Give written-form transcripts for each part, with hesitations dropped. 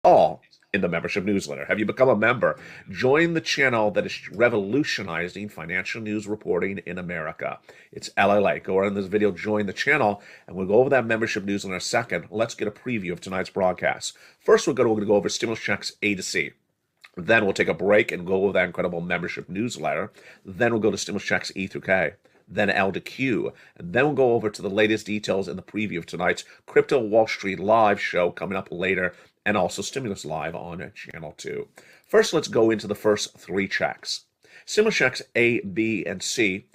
all in the membership newsletter. Have you become a member? Join the channel that is revolutionizing financial news reporting in America. It's LALATE. Go around this video, join the channel, and we'll go over that membership newsletter in a second. Let's get a preview of tonight's broadcast. First, we're going to go over stimulus checks A to C. Then we'll take a break and go over that incredible membership newsletter. Then we'll go to stimulus checks E through K. Then L to Q. And then we'll go over to the latest details in the preview of tonight's Crypto Wall Street Live show coming up later, and also Stimulus Live on Channel 2. First, let's go into the first three checks. Stimulus checks A, B, and C,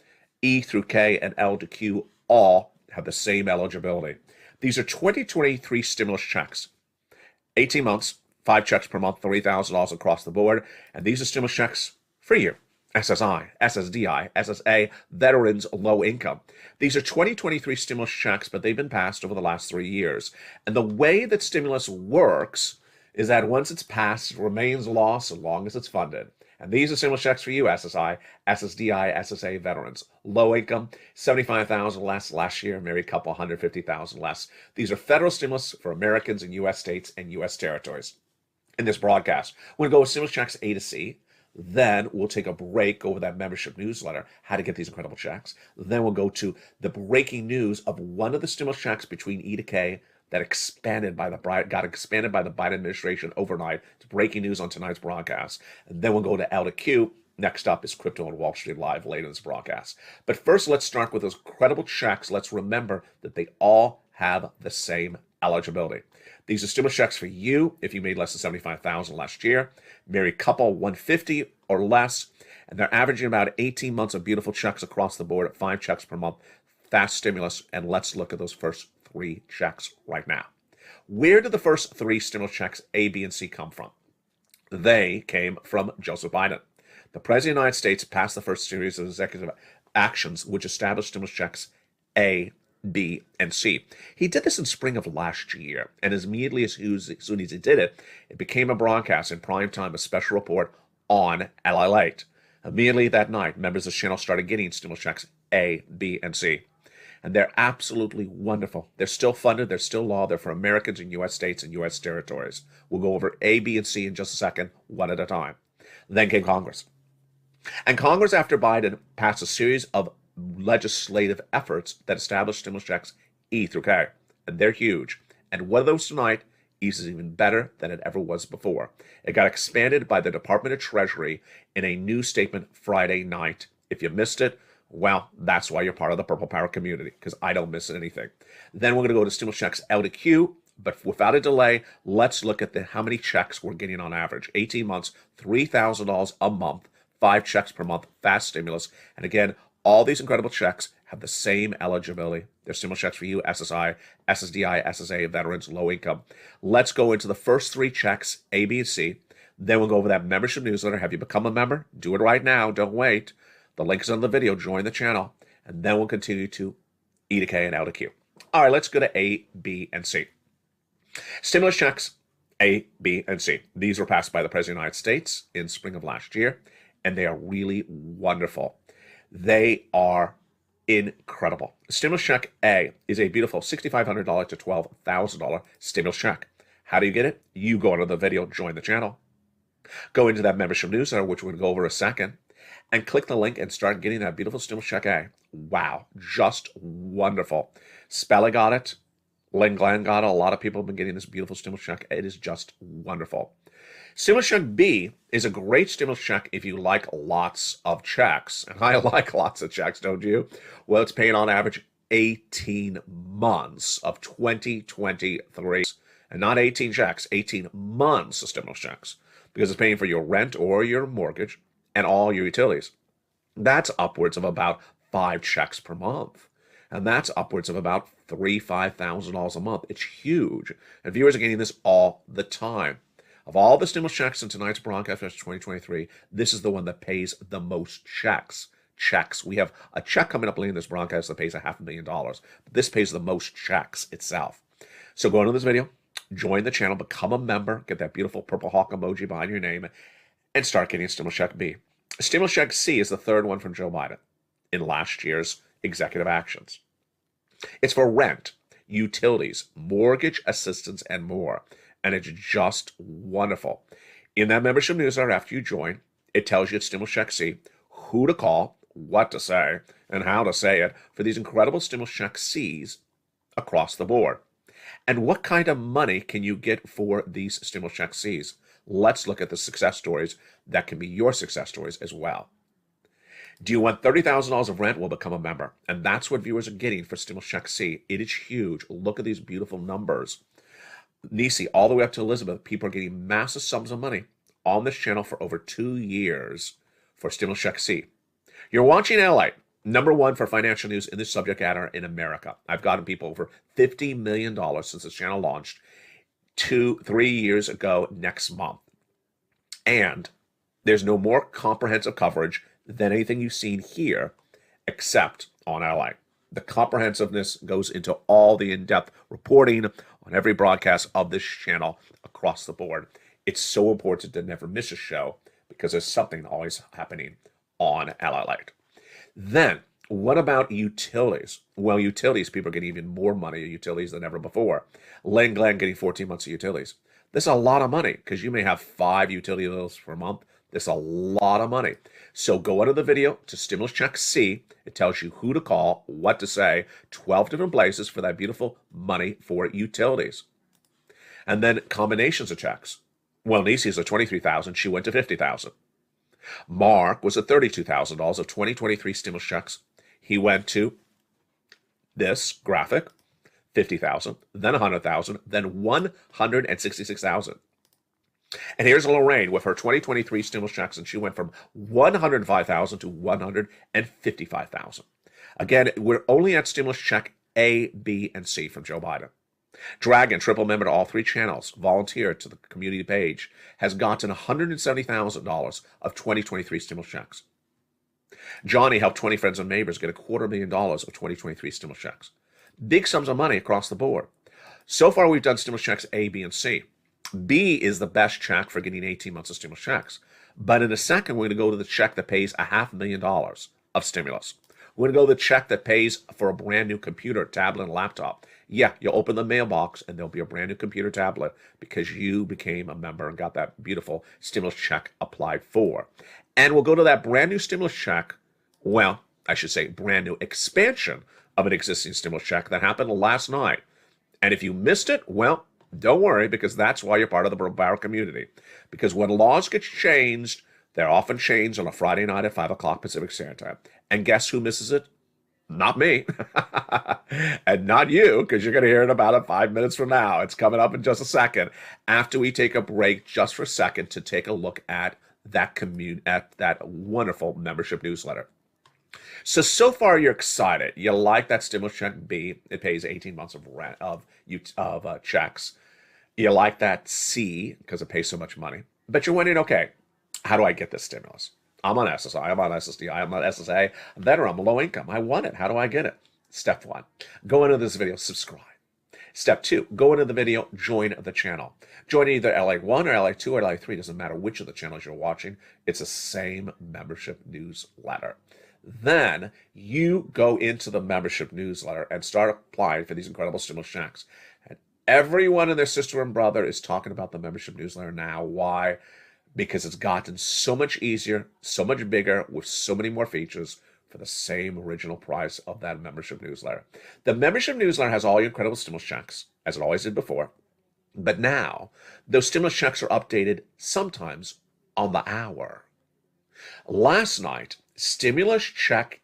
E through K, and L to Q all have the same eligibility. These are 2023 stimulus checks. 18 months, 5 checks per month, $3,000 across the board. And these are stimulus checks for you. SSI, SSDI, SSA, veterans, low income. These are 2023 stimulus checks, but they've been passed over the last 3 years. And the way that stimulus works is that once it's passed, it remains law so long as it's funded. And these are stimulus checks for you, SSI, SSDI, SSA, veterans. Low income, $75,000 less last year, married couple, $150,000 less. These are federal stimulus for Americans in U.S. states and U.S. territories. In this broadcast, we're going to go with stimulus checks A to C. Then we'll take a break over that membership newsletter, how to get these incredible checks. Then we'll go to the breaking news of one of the stimulus checks between E to K that got expanded by the Biden administration overnight. It's breaking news on tonight's broadcast. And then we'll go to L to Q. Next up is Crypto on Wall Street Live later in this broadcast. But first, let's start with those credible checks. Let's remember that they all have the same eligibility. These are stimulus checks for you if you made less than $75,000 last year, married couple, $150 or less, and they're averaging about 18 months of beautiful checks across the board at 5 checks per month, fast stimulus. And let's look at those first 3 checks right now. Where did the first 3 stimulus checks A, B, and C come from? They came from Joseph Biden. The President of the United States passed the first series of executive actions which established stimulus checks A, B, and C. He did this in spring of last year, and as immediately as soon as he did it, it became a broadcast in prime time, a special report on LALATE. Immediately that night, members of the channel started getting stimulus checks A, B, and C. And they're absolutely wonderful. They're still funded, they're still law, they're for Americans in U.S. states and U.S. territories. We'll go over A, B, and C in just a second, one at a time. Then came Congress. And Congress, after Biden, passed a series of legislative efforts that established stimulus checks E through K. And they're huge. And one of those tonight is even better than it ever was before. It got expanded by the Department of Treasury in a new statement Friday night. If you missed it, well, that's why you're part of the Purple Power community, because I don't miss anything. Then we're going to go to stimulus checks L to Q. But without a delay, let's look at how many checks we're getting on average. 18 months, $3,000 a month, 5 checks per month, fast stimulus. And again, all these incredible checks have the same eligibility. They're stimulus checks for you, SSI, SSDI, SSA, veterans, low income. Let's go into the first 3 checks, A, B, and C. Then we'll go over that membership newsletter. Have you become a member? Do it right now. Don't wait. The link is on the video. Join the channel. And then we'll continue to E to K and L to Q. All right, let's go to A, B, and C. Stimulus checks A, B, and C. These were passed by the President of the United States in spring of last year, and they are really wonderful. They are incredible. Stimulus check A is a beautiful $6,500 to $12,000 stimulus check. How do you get it? You go into the video, join the channel, go into that membership newsletter, which we're going to go over in a second, and click the link and start getting that beautiful stimulus check A. Wow, just wonderful. Spella got it. Lynn Glenn got it. A lot of people have been getting this beautiful stimulus check. It is just wonderful. Stimulus check B is a great stimulus check if you like lots of checks. And I like lots of checks, don't you? Well, it's paying on average 18 months of 2023. And not 18 checks, 18 months of stimulus checks. Because it's paying for your rent or your mortgage and all your utilities. That's upwards of about 5 checks per month. And that's upwards of about $5,000 a month. It's huge. And viewers are getting this all the time. Of all the stimulus checks in tonight's broadcast for 2023, this is the one that pays the most checks. We have a check coming up later in this broadcast that pays $500,000. But this pays the most checks itself. So go into this video, join the channel, become a member, get that beautiful purple hawk emoji behind your name, and start getting stimulus check B. Stimulus check C is the third one from Joe Biden in last year's executive actions. It's for rent, utilities, mortgage assistance, and more. and it's just wonderful. In that membership newsletter, after you join, it tells you it's Stimulus Check C, who to call, what to say, and how to say it for these incredible Stimulus Check Cs across the board. And what kind of money can you get for these Stimulus Check Cs? Let's look at the success stories that can be your success stories as well. Do you want $30,000 of rent? Well, become a member. And that's what viewers are getting for Stimulus Check C. It is huge. Look at these beautiful numbers. Nisi, all the way up to Elizabeth, people are getting massive sums of money on this channel for over 2 years for Stimulus Check C. You're watching LALATE, #1 for financial news in this subject matter in America. I've gotten people over $50 million since this channel launched 3 years ago next month. And there's no more comprehensive coverage than anything you've seen here, except on LALATE. The comprehensiveness goes into all the in-depth reporting on every broadcast of this channel across the board. It's so important to never miss a show because there's something always happening on LALATE. Then, what about utilities? Well, utilities, people are getting even more money in utilities than ever before. Len Glenn getting 14 months of utilities. This is a lot of money because you may have 5 utility bills per month. This is a lot of money. So go under the video to Stimulus Check C. It tells you who to call, what to say, 12 different places for that beautiful money for utilities. And then combinations of checks. Well, Nisi's at $23,000. She went to $50,000. Mark was at $32,000 of 2023 stimulus checks. He went to this graphic, $50,000, then $100,000, then $166,000. And here's Lorraine with her 2023 stimulus checks, and she went from $105,000 to $155,000. Again, we're only at stimulus check A, B, and C from Joe Biden. Dragon, triple member to all 3 channels, volunteer to the community page, has gotten $170,000 of 2023 stimulus checks. Johnny helped 20 friends and neighbors get $250,000 of 2023 stimulus checks. Big sums of money across the board. So far, we've done stimulus checks A, B, and C. B is the best check for getting 18 months of stimulus checks. But in a second, we're going to go to the check that pays $500,000 of stimulus. We're going to go to the check that pays for a brand new computer, tablet, and laptop. Yeah, you'll open the mailbox and there'll be a brand new computer, tablet because you became a member and got that beautiful stimulus check applied for. And we'll go to that brand new stimulus check, well, I should say brand new expansion of an existing stimulus check that happened last night. And if you missed it, well, don't worry, because that's why you're part of the Barrel community. Because when laws get changed, they're often changed on a Friday night at 5 o'clock Pacific Standard Time. And guess who misses it? Not me. And not you, because you're going to hear it about 5 minutes from now. It's coming up in just a second, after we take a break just for a second to take a look at that that wonderful membership newsletter. So far you're excited. You like that stimulus check B. It pays 18 months of rent of checks. You like that C because it pays so much money. But you're wondering, okay, how do I get this stimulus? I'm on SSI, I'm on SSDI, I'm on SSA, veteran, I'm low income. I want it. How do I get it? Step 1, go into this video, subscribe. Step 2, go into the video, join the channel. Join either LA1 or LA2 or LA3, doesn't matter which of the channels you're watching. It's the same membership newsletter. Then you go into the membership newsletter and start applying for these incredible stimulus checks. And everyone and their sister and brother is talking about the membership newsletter now. Why? Because it's gotten so much easier, so much bigger, with so many more features for the same original price of that membership newsletter. The membership newsletter has all your incredible stimulus checks, as it always did before. But now, those stimulus checks are updated sometimes on the hour. Last night, stimulus check